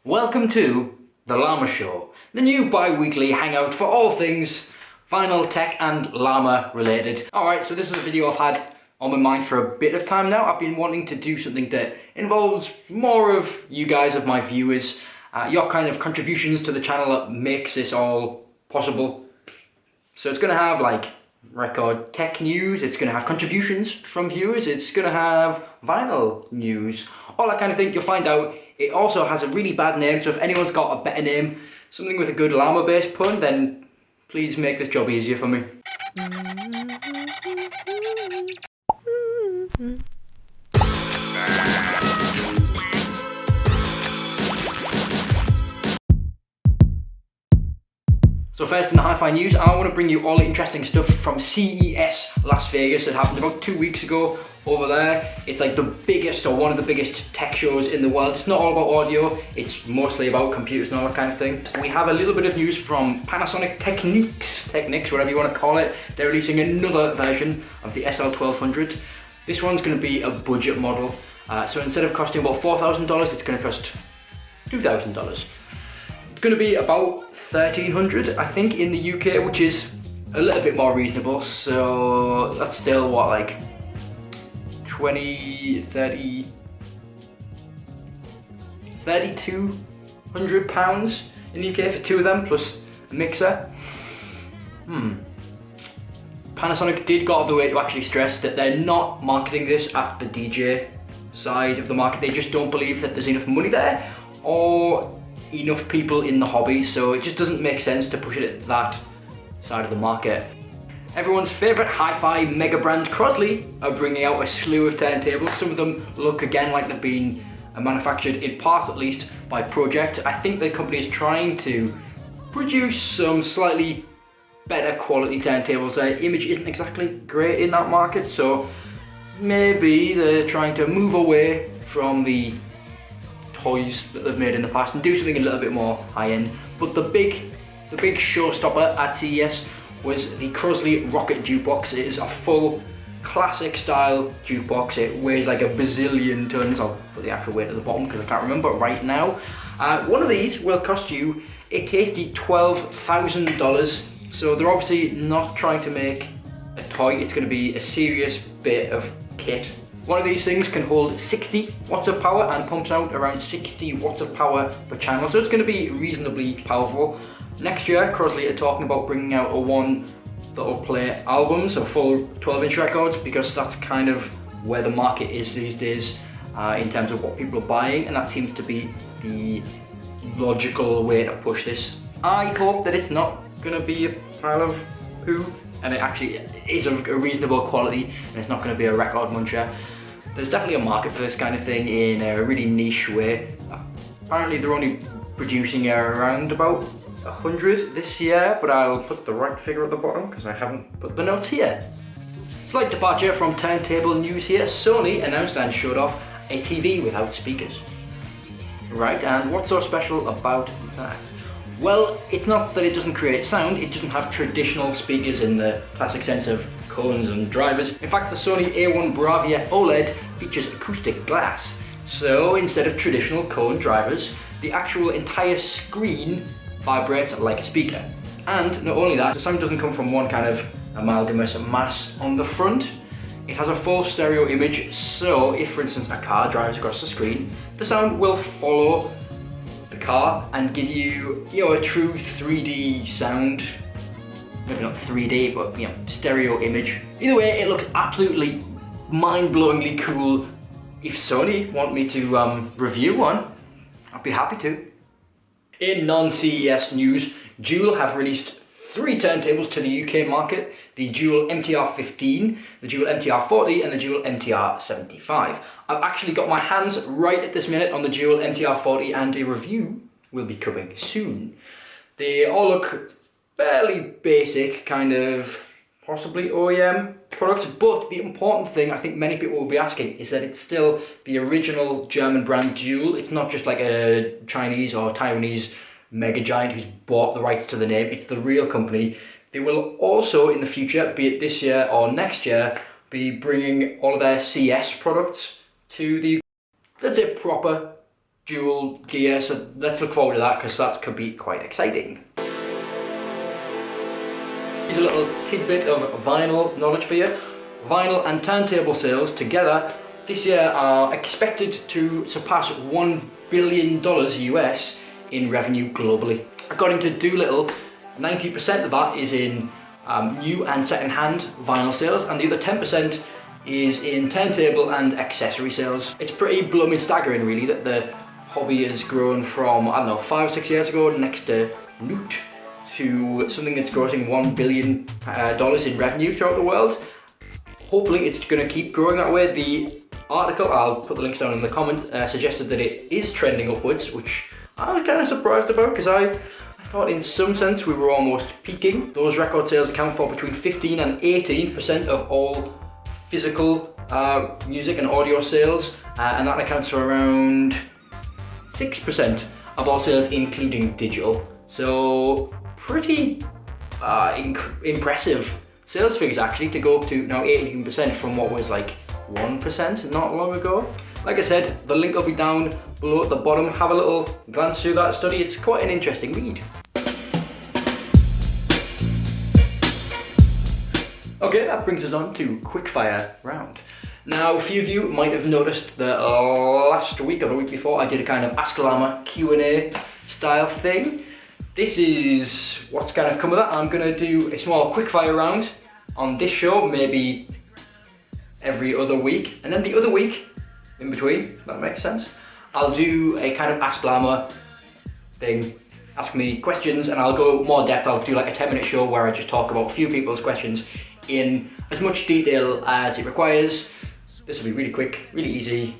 Welcome to the Llama Show, the new bi-weekly hangout for all things vinyl, tech and llama related. Alright, so this is a video I've had on my mind for a bit of time now. I've been wanting to do something that involves more of you guys, of my viewers, your kind of contributions to the channel that makes this all possible. So it's going to have like record tech news, it's going to have contributions from viewers, it's going to have vinyl news, all that kind of thing. You'll find out. It also has a really bad name, so if anyone's got a better name, something with a good llama-based pun, then please make this job easier for me. So first in the hi-fi news, I want to bring you all the interesting stuff from CES Las Vegas that happened about 2 weeks ago over there. It's like the biggest or one of the biggest tech shows in the world. It's not all about audio, it's mostly about computers and all that kind of thing. We have a little bit of news from Panasonic Technics, whatever you want to call it. They're releasing another version of the SL1200. This one's going to be a budget model. So instead of costing about $4,000, it's going to cost $2,000. Going to be about $1,300 I think in the UK, which is a little bit more reasonable. So that's still what, like 3,200 pounds in the UK for two of them plus a mixer. Panasonic did go out of the way to actually stress that they're not marketing this at the DJ side of the market. They just don't believe that there's enough money there or enough people in the hobby, so it just doesn't make sense to push it at that side of the market. Everyone's favourite hi-fi mega brand Crosley are bringing out a slew of turntables. Some of them look again like they've been manufactured in part at least by Pro-ject. I think the company is trying to produce some slightly better quality turntables. Their image isn't exactly great in that market, so maybe they're trying to move away from the toys that they've made in the past and do something a little bit more high-end. But the big showstopper at CES was the Crosley Rocket Jukebox. It is a full classic style jukebox. It weighs like a bazillion tons. I'll put the actual weight at the bottom because I can't remember right now. One of these will cost you a tasty $12,000. So they're obviously not trying to make a toy. It's going to be a serious bit of kit. One of these things can hold 60 watts of power and pumps out around 60 watts of power per channel, so it's going to be reasonably powerful. Next year, Crosley are talking about bringing out a one that will play albums, so full 12-inch records, because that's kind of where the market is these days in terms of what people are buying, and that seems to be the logical way to push this. I hope that it's not going to be a pile of poo, and it actually is of a reasonable quality, and it's not going to be a record muncher. There's definitely a market for this kind of thing in a really niche way. Apparently they're only producing around about 100 this year, but I'll put the right figure at the bottom because I haven't put the notes here. Slight departure from turntable news here. Sony announced and showed off a TV without speakers. Right, and what's so special about that? Well, it's not that it doesn't create sound, it doesn't have traditional speakers in the classic sense of cones and drivers. In fact, the Sony A1 Bravia OLED features acoustic glass. So instead of traditional cone drivers, the actual entire screen vibrates like a speaker. And not only that, the sound doesn't come from one kind of amalgamous mass on the front. It has a full stereo image, so if for instance a car drives across the screen, the sound will follow the car and give you, a true 3D sound. Maybe not 3D, but stereo image. Either way, it looks absolutely mind-blowingly cool. If Sony want me to review one, I'd be happy to. In non-CES news, Dual have released 3 turntables to the UK market: the Dual MTR15, the Dual MTR40 and the Dual MTR75. I've actually got my hands right at this minute on the Dual MTR40 and a review will be coming soon. They all look fairly basic, kind of possibly OEM products, but the important thing I think many people will be asking is that it's still the original German brand Dual. It's not just like a Chinese or Taiwanese mega giant who's bought the rights to the name. It's the real company. They will also in the future, be it this year or next year, be bringing all of their CS products to the, let's say, proper dual gear, so let's look forward to that because that could be quite exciting. Here's a little tidbit of vinyl knowledge for you. Vinyl and turntable sales together this year are expected to surpass $1 billion US in revenue globally. According to Doolittle, 90% of that is in new and second-hand vinyl sales, and the other 10% is in turntable and accessory sales. It's pretty blooming staggering really that the hobby has grown from, I don't know, 5 or 6 years ago next to Newt to something that's grossing $1 billion in revenue throughout the world. Hopefully it's going to keep growing that way. The article, I'll put the links down in the comment, suggested that it is trending upwards, which I was kind of surprised about because I thought in some sense we were almost peaking. Those record sales account for between 15 and 18% of all physical music and audio sales, and that accounts for around 6% of all sales including digital. So pretty impressive sales figures actually, to go up to now 18% from what was like 1% not long ago. Like I said, the link will be down below at the bottom. Have a little glance through that study, it's quite an interesting read. Okay, that brings us on to quickfire round. Now, a few of you might have noticed that last week or the week before I did a kind of Ask Llama Q&A style thing. This is what's kind of come of that. I'm going to do a small quickfire round on this show, maybe every other week, and then the other week in between, if that makes sense, I'll do a kind of Ask Llama thing, ask me questions, and I'll go more depth. I'll do like a 10-minute show where I just talk about a few people's questions in as much detail as it requires. This will be really quick, really easy.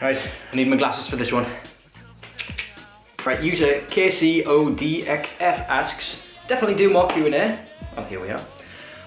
Right, I need my glasses for this one. Right, user KCODXF asks, definitely do more Q&A. Well, here we are.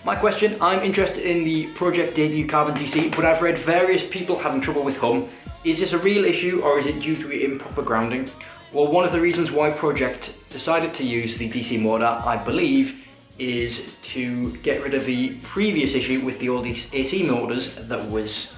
My question, I'm interested in the Pro-ject debut carbon DC, but I've read various people having trouble with hum. Is this a real issue or is it due to improper grounding? Well, one of the reasons why Pro-ject decided to use the DC motor, I believe, is to get rid of the previous issue with the old AC motors that was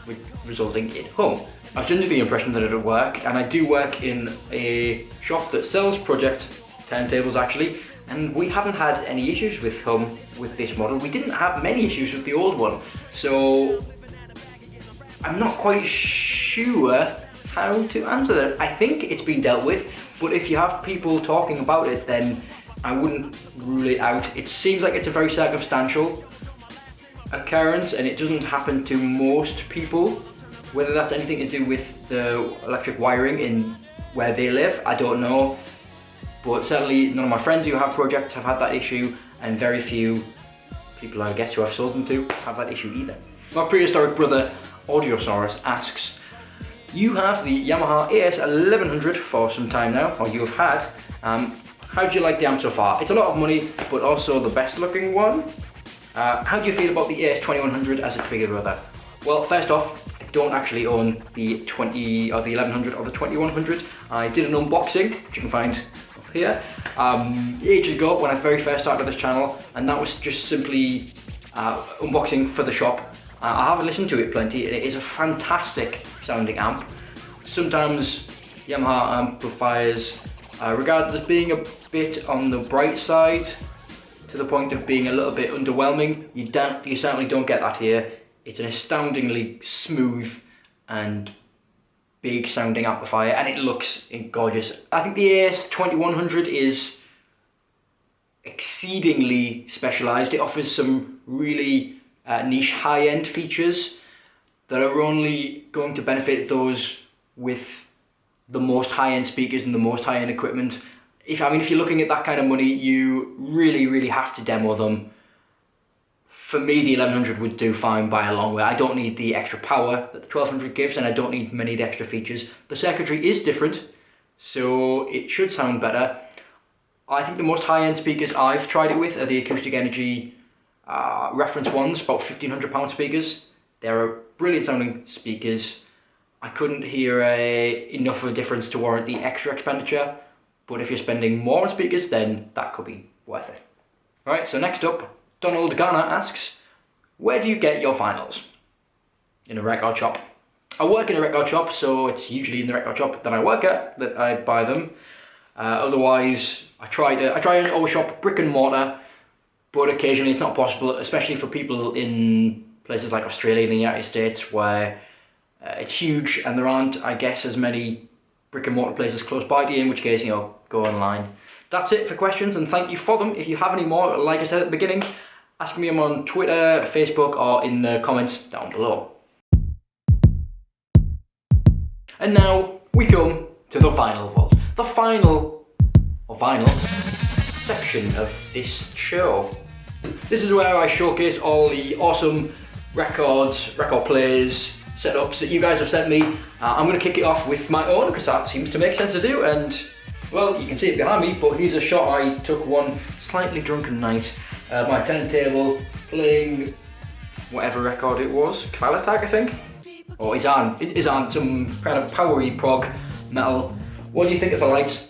resulting in hum. I was under the impression that it would work, and I do work in a shop that sells Pro-ject turntables actually, and we haven't had any issues with hum with this model. We didn't have many issues with the old one, so I'm not quite sure how to answer that. I think it's been dealt with, but if you have people talking about it, then I wouldn't rule it out. It seems like it's a very circumstantial occurrence, and it doesn't happen to most people. Whether that's anything to do with the electric wiring in where they live, I don't know. But certainly none of my friends who have Pro-jects have had that issue, and very few people I guess who I've sold them to have that issue either. My prehistoric brother Audiosaurus asks, you have the Yamaha AS1100 for some time now, or you have had. How do you like the amp so far? It's a lot of money, but also the best looking one. How do you feel about the AS2100 as its bigger brother? Well, first off, I don't actually own the 20 or the 1100 or the 2100. I did an unboxing, which you can find up here, ages ago when I very first started this channel, and that was just simply unboxing for the shop. I have listened to it plenty, and it is a fantastic sounding amp. Sometimes Yamaha amplifiers regarded as being a bit on the bright side, to the point of being a little bit underwhelming. You certainly don't get that here. It's an astoundingly smooth and big sounding amplifier, and it looks gorgeous. I think the AS2100 is exceedingly specialized. It offers some really niche high-end features that are only going to benefit those with the most high-end speakers and the most high-end equipment. If you're looking at that kind of money, you really have to demo them. For me, the 1100 would do fine by a long way. I don't need the extra power that the 1200 gives, and I don't need many of the extra features. The circuitry is different, so it should sound better. I think the most high-end speakers I've tried it with are the Acoustic Energy reference ones, about £1,500 speakers. They're brilliant sounding speakers. I couldn't hear enough of a difference to warrant the extra expenditure, but if you're spending more on speakers, then that could be worth it. Alright, so next up, Donald Garner asks, where do you get your vinyls? In a record shop. I work in a record shop, so it's usually in the record shop that I work at that I buy them. Otherwise, I try and always shop brick and mortar, but occasionally it's not possible, especially for people in places like Australia and the United States where it's huge and there aren't, I guess, as many brick and mortar places close by to you, in which case, go online. That's it for questions, and thank you for them. If you have any more, like I said at the beginning, ask me them on Twitter, Facebook, or in the comments down below. And now we come to the vinyl vault. The final, or vinyl, section of this show. This is where I showcase all the awesome records, record players, setups that you guys have sent me. I'm going to kick it off with my own because that seems to make sense to do, and well, you can see it behind me, but here's a shot I took one slightly drunken night. My turntable playing whatever record it was, Kvalitak I think? Or is on some kind of powery prog metal. What do you think of the lights?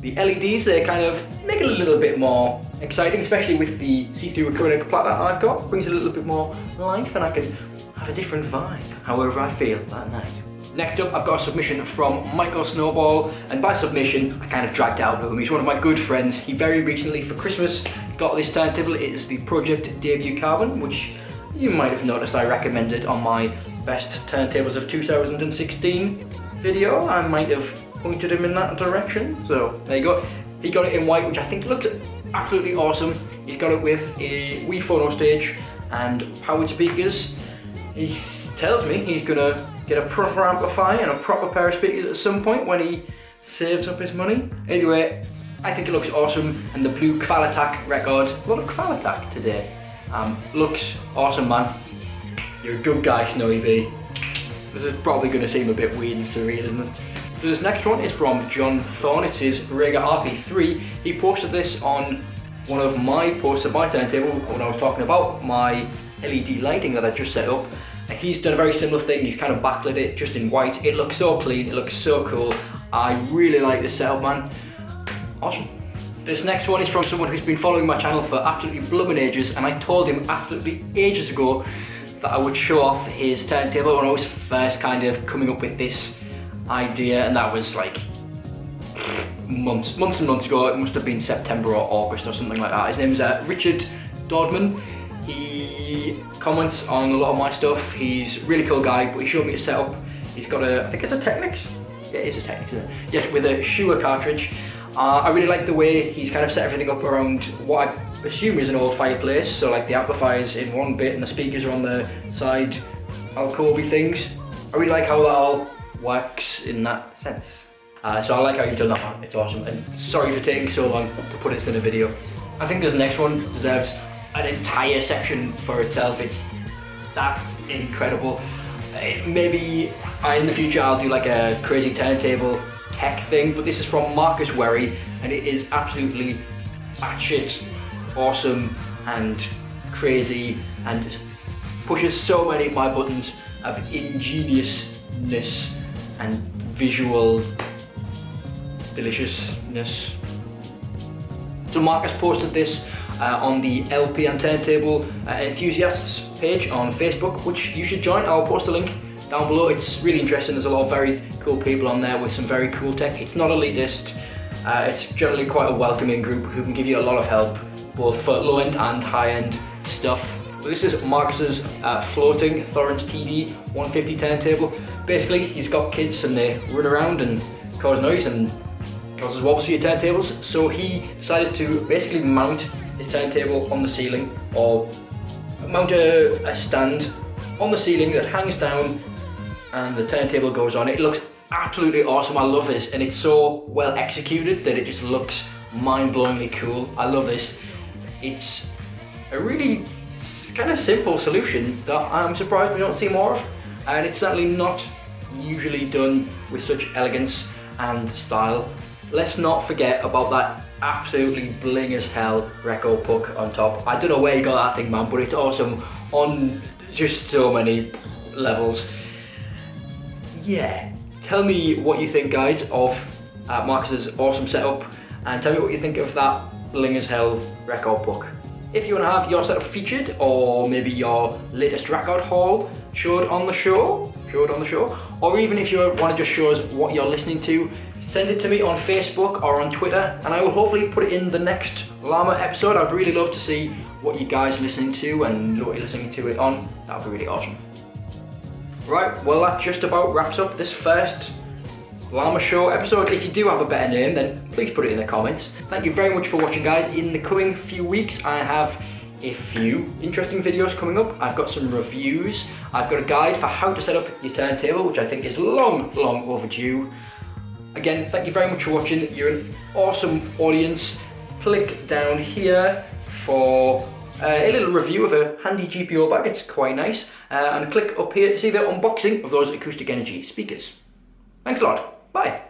The LEDs, they kind of make it a little bit more exciting, especially with the see-through acrylic platter I've got. Brings it a little bit more life and I can have a different vibe, however I feel that night. Next up, I've got a submission from Michael Snowball, and by submission, I kind of dragged out with him. He's one of my good friends. He very recently, for Christmas, got this turntable. It is the Pro-ject debut carbon, which you might have noticed I recommended on my best turntables of 2016 video. I might have pointed him in that direction, so there you go. He got it in white, which I think looks absolutely awesome. He's got it with a wee phono stage and powered speakers. He tells me he's gonna get a proper amplifier and a proper pair of speakers at some point when he saves up his money. Anyway, I think it looks awesome, and the blue Kvalitak record, a lot of Kvalitak today, looks awesome, man. You're a good guy, Snowy B. This is probably going to seem a bit weird and surreal, isn't it? So this next one is from John Thorne. It's his Rega RP3. He posted this on one of my posts of my turntable when I was talking about my LED lighting that I just set up. And he's done a very similar thing. He's kind of backlit it just in white. It looks so clean, it looks so cool. I really like this setup, man. Awesome. This next one is from someone who's been following my channel for absolutely blooming ages, and I told him absolutely ages ago that I would show off his turntable when I was first kind of coming up with this idea, and that was like months and months ago. It must have been September or August or something like that. His name's Richard Dodman. He comments on a lot of my stuff. He's a really cool guy, but he showed me a setup. He's got I think it's a Technics? Yeah, it is a Technics, isn't it? Yes, with a Shure cartridge. I really like the way he's kind of set everything up around what I assume is an old fireplace. So like the amplifiers in one bit and the speakers are on the side alcovey things. I really like how that all works in that sense. So I like how you've done that, man. It's awesome. And sorry for taking so long to put this in a video. I think this next one deserves an entire section for itself. It's that incredible. Maybe in the future I'll do like a crazy turntable tech thing, but this is from Marcus Werry, and it is absolutely batshit awesome and crazy and pushes so many of my buttons of ingeniousness and visual deliciousness. So Marcus posted this on the LP and Turntable enthusiasts page on Facebook, which you should join. I'll post a link down below. It's really interesting. There's a lot of very cool people on there with some very cool tech. It's not elitist. It's generally quite a welcoming group who can give you a lot of help, both for low-end and high-end stuff. This is Marcus's floating Thorrence TD 150 turntable. Basically, he's got kids and they run around and cause noise and causes wobbles to your turntables. So he decided to basically mount his turntable on the ceiling, or mount a stand on the ceiling that hangs down and the turntable goes on. It looks absolutely awesome. I love this, and it's so well executed that it just looks mind-blowingly cool. I love this. It's a really kind of simple solution that I'm surprised we don't see more of, and it's certainly not usually done with such elegance and style. Let's not forget about that absolutely bling as hell record puck on top. I don't know where you got that thing, man, but it's awesome on just so many levels. Yeah, tell me what you think, guys, of Marcus's awesome setup, and tell me what you think of that bling as hell record puck. If you want to have your setup featured, or maybe your latest record haul showed on the show, show it on the show. Or even if you want to just show us what you're listening to, send it to me on Facebook or on Twitter, and I will hopefully put it in the next Llama episode. I'd really love to see what you guys are listening to and what you're listening to it on. That would be really awesome. Right, well that just about wraps up this first Llama Show episode. If you do have a better name, then please put it in the comments. Thank you very much for watching, guys. In the coming few weeks, I have a few interesting videos coming up. I've got some reviews. I've got a guide for how to set up your turntable, which I think is long overdue. Again, thank you very much for watching. You're an awesome audience. Click down here for a little review of a handy GPO bag. It's quite nice. And click up here to see the unboxing of those Acoustic Energy speakers. Thanks a lot. Bye.